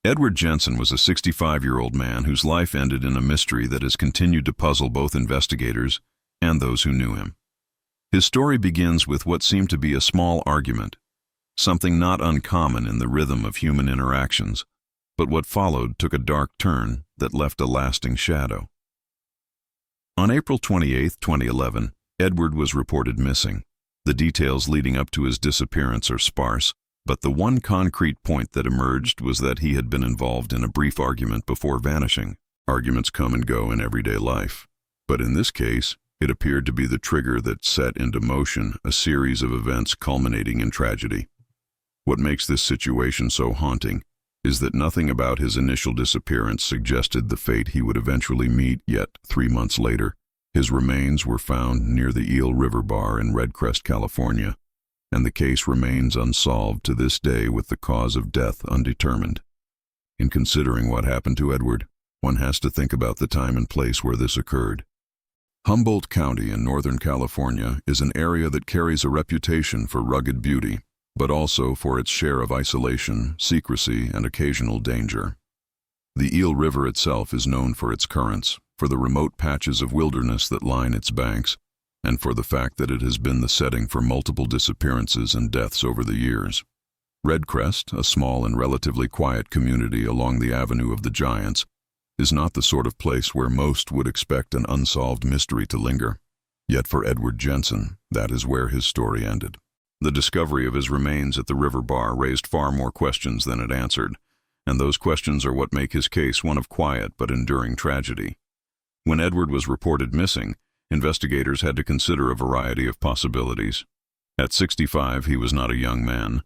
Edward Jensen was a 65-year-old man whose life ended in a mystery that has continued to puzzle both investigators and those who knew him. His story begins with what seemed to be a small argument, something not uncommon in the rhythm of human interactions, but what followed took a dark turn that left a lasting shadow. On April 28, 2011, Edward was reported missing. The details leading up to his disappearance are sparse, but the one concrete point that emerged was that he had been involved in a brief argument before vanishing. Arguments come and go in everyday life, but in this case, it appeared to be the trigger that set into motion a series of events culminating in tragedy. What makes this situation so haunting is that nothing about his initial disappearance suggested the fate he would eventually meet, yet 3 months later, his remains were found near the Eel River Bar in Redcrest, California, and the case remains unsolved to this day with the cause of death undetermined. In considering what happened to Edward, one has to think about the time and place where this occurred. Humboldt County in Northern California is an area that carries a reputation for rugged beauty, but also for its share of isolation, secrecy, and occasional danger. The Eel River itself is known for its currents, for the remote patches of wilderness that line its banks, and for the fact that it has been the setting for multiple disappearances and deaths over the years. Redcrest, a small and relatively quiet community along the Avenue of the Giants, is not the sort of place where most would expect an unsolved mystery to linger. Yet for Edward Jensen, that is where his story ended. The discovery of his remains at the river bar raised far more questions than it answered, and those questions are what make his case one of quiet but enduring tragedy. When Edward was reported missing, investigators had to consider a variety of possibilities. At 65, he was not a young man,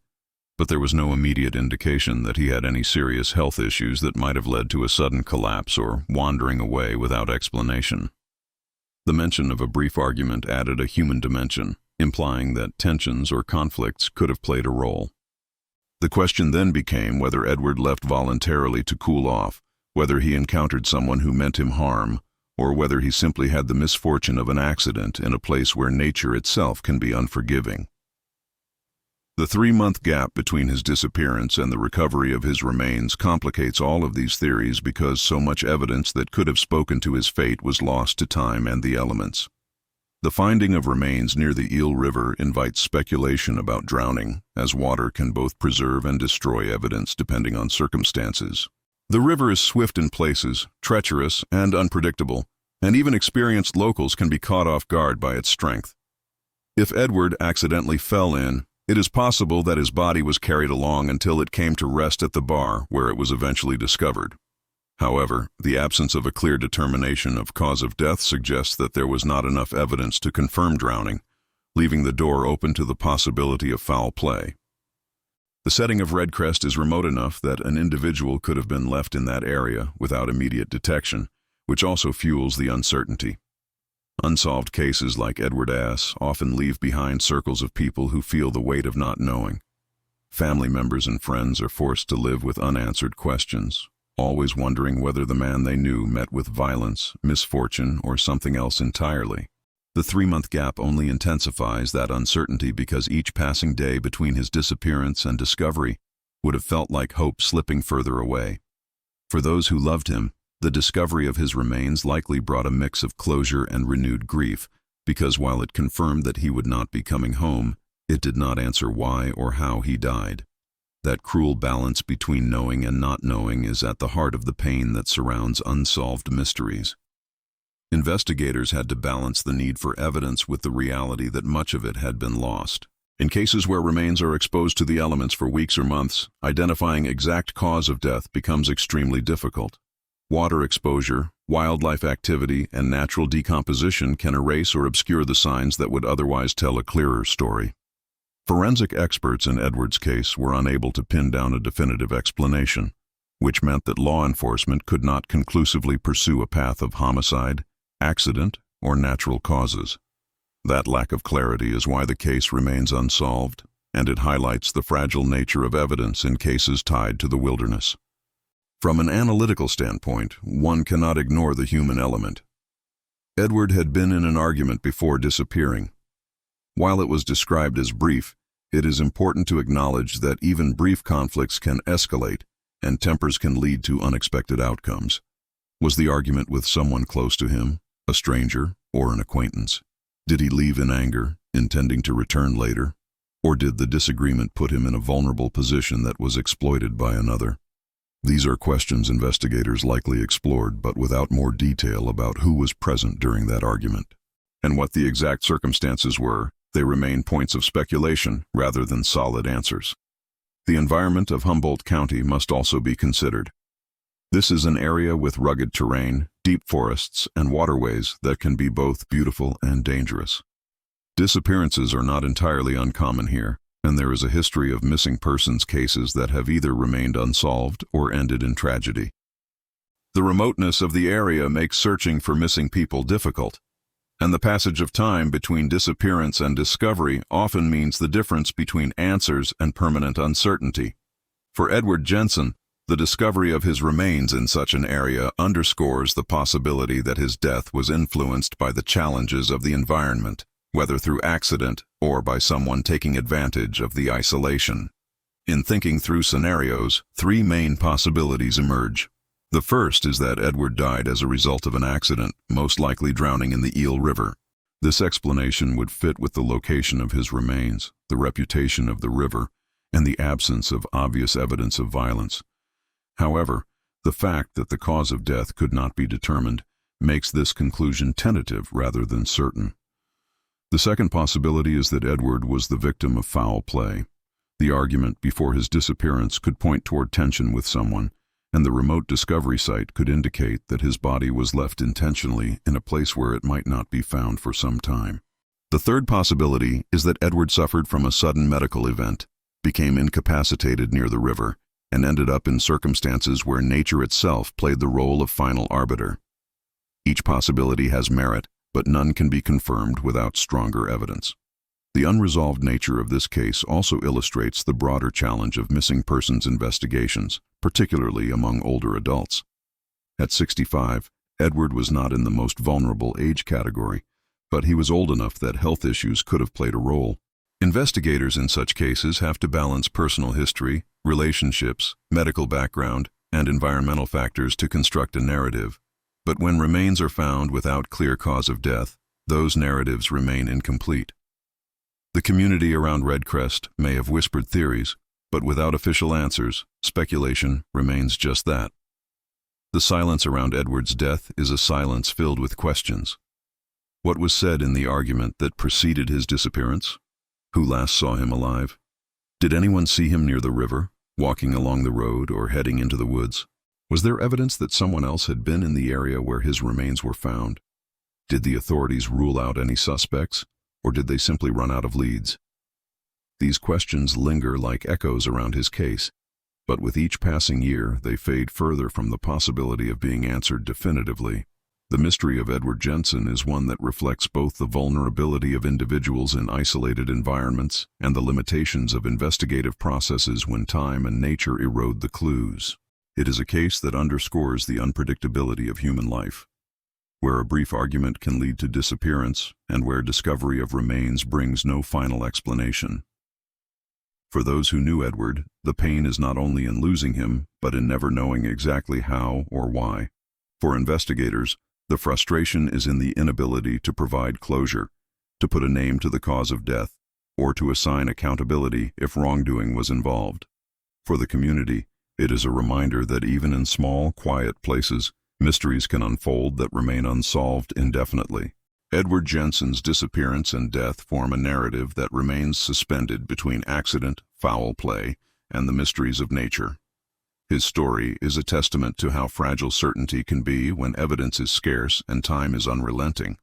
but there was no immediate indication that he had any serious health issues that might have led to a sudden collapse or wandering away without explanation. The mention of a brief argument added a human dimension, implying that tensions or conflicts could have played a role. The question then became whether Edward left voluntarily to cool off, whether he encountered someone who meant him harm, or whether he simply had the misfortune of an accident in a place where nature itself can be unforgiving. The 3-month gap between his disappearance and the recovery of his remains complicates all of these theories because so much evidence that could have spoken to his fate was lost to time and the elements. The finding of remains near the Eel River invites speculation about drowning, as water can both preserve and destroy evidence depending on circumstances. The river is swift in places, treacherous, and unpredictable, and even experienced locals can be caught off guard by its strength. If Edward accidentally fell in, it is possible that his body was carried along until it came to rest at the bar where it was eventually discovered. However, the absence of a clear determination of cause of death suggests that there was not enough evidence to confirm drowning, leaving the door open to the possibility of foul play. The setting of Redcrest is remote enough that an individual could have been left in that area without immediate detection, which also fuels the uncertainty. Unsolved cases like Edward S. often leave behind circles of people who feel the weight of not knowing. Family members and friends are forced to live with unanswered questions, always wondering whether the man they knew met with violence, misfortune, or something else entirely. The 3-month gap only intensifies that uncertainty because each passing day between his disappearance and discovery would have felt like hope slipping further away. For those who loved him, the discovery of his remains likely brought a mix of closure and renewed grief, because while it confirmed that he would not be coming home, it did not answer why or how he died. That cruel balance between knowing and not knowing is at the heart of the pain that surrounds unsolved mysteries. Investigators had to balance the need for evidence with the reality that much of it had been lost. In cases where remains are exposed to the elements for weeks or months, identifying exact cause of death becomes extremely difficult. Water exposure, wildlife activity, and natural decomposition can erase or obscure the signs that would otherwise tell a clearer story. Forensic experts in Edward's case were unable to pin down a definitive explanation, which meant that law enforcement could not conclusively pursue a path of homicide, accident, or natural causes. That lack of clarity is why the case remains unsolved, and it highlights the fragile nature of evidence in cases tied to the wilderness. From an analytical standpoint, one cannot ignore the human element. Edward had been in an argument before disappearing. While it was described as brief, it is important to acknowledge that even brief conflicts can escalate, and tempers can lead to unexpected outcomes. Was the argument with someone close to him, a stranger, or an acquaintance? Did he leave in anger, intending to return later? Or did the disagreement put him in a vulnerable position that was exploited by another? These are questions investigators likely explored, but without more detail about who was present during that argument. And what the exact circumstances were, they remain points of speculation rather than solid answers. The environment of Humboldt County must also be considered. This is an area with rugged terrain, deep forests, and waterways that can be both beautiful and dangerous. Disappearances are not entirely uncommon here, and there is a history of missing persons cases that have either remained unsolved or ended in tragedy. The remoteness of the area makes searching for missing people difficult, and the passage of time between disappearance and discovery often means the difference between answers and permanent uncertainty. For Edward Jensen, the discovery of his remains in such an area underscores the possibility that his death was influenced by the challenges of the environment, whether through accident or by someone taking advantage of the isolation. In thinking through scenarios, three main possibilities emerge. The first is that Edward died as a result of an accident, most likely drowning in the Eel River. This explanation would fit with the location of his remains, the reputation of the river, and the absence of obvious evidence of violence. However, the fact that the cause of death could not be determined makes this conclusion tentative rather than certain. The second possibility is that Edward was the victim of foul play. The argument before his disappearance could point toward tension with someone, and the remote discovery site could indicate that his body was left intentionally in a place where it might not be found for some time. The third possibility is that Edward suffered from a sudden medical event, became incapacitated near the river, and ended up in circumstances where nature itself played the role of final arbiter. Each possibility has merit, but none can be confirmed without stronger evidence. The unresolved nature of this case also illustrates the broader challenge of missing persons investigations, particularly among older adults. At 65, Edward was not in the most vulnerable age category, but he was old enough that health issues could have played a role. Investigators in such cases have to balance personal history, relationships, medical background, and environmental factors to construct a narrative. But when remains are found without clear cause of death, those narratives remain incomplete. The community around Redcrest may have whispered theories, but without official answers, speculation remains just that. The silence around Edward's death is a silence filled with questions. What was said in the argument that preceded his disappearance? Who last saw him alive? Did anyone see him near the river, walking along the road, or heading into the woods? Was there evidence that someone else had been in the area where his remains were found? Did the authorities rule out any suspects, or did they simply run out of leads? These questions linger like echoes around his case, but with each passing year they fade further from the possibility of being answered definitively. The mystery of Edward Jensen is one that reflects both the vulnerability of individuals in isolated environments and the limitations of investigative processes when time and nature erode the clues. It is a case that underscores the unpredictability of human life, where a brief argument can lead to disappearance and where discovery of remains brings no final explanation. For those who knew Edward, the pain is not only in losing him, but in never knowing exactly how or why. For investigators, the frustration is in the inability to provide closure, to put a name to the cause of death, or to assign accountability if wrongdoing was involved. For the community, it is a reminder that even in small, quiet places, mysteries can unfold that remain unsolved indefinitely. Edward Jensen's disappearance and death form a narrative that remains suspended between accident, foul play, and the mysteries of nature. His story is a testament to how fragile certainty can be when evidence is scarce and time is unrelenting.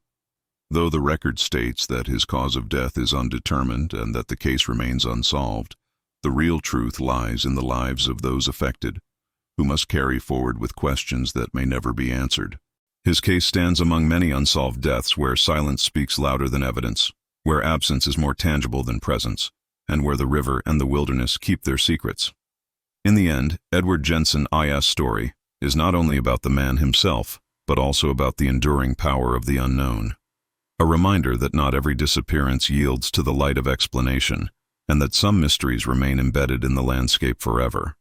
Though the record states that his cause of death is undetermined and that the case remains unsolved, the real truth lies in the lives of those affected, who must carry forward with questions that may never be answered. His case stands among many unsolved deaths where silence speaks louder than evidence, where absence is more tangible than presence, and where the river and the wilderness keep their secrets. In the end, Edward Jensen I.'s story is not only about the man himself, but also about the enduring power of the unknown. A reminder that not every disappearance yields to the light of explanation, and that some mysteries remain embedded in the landscape forever.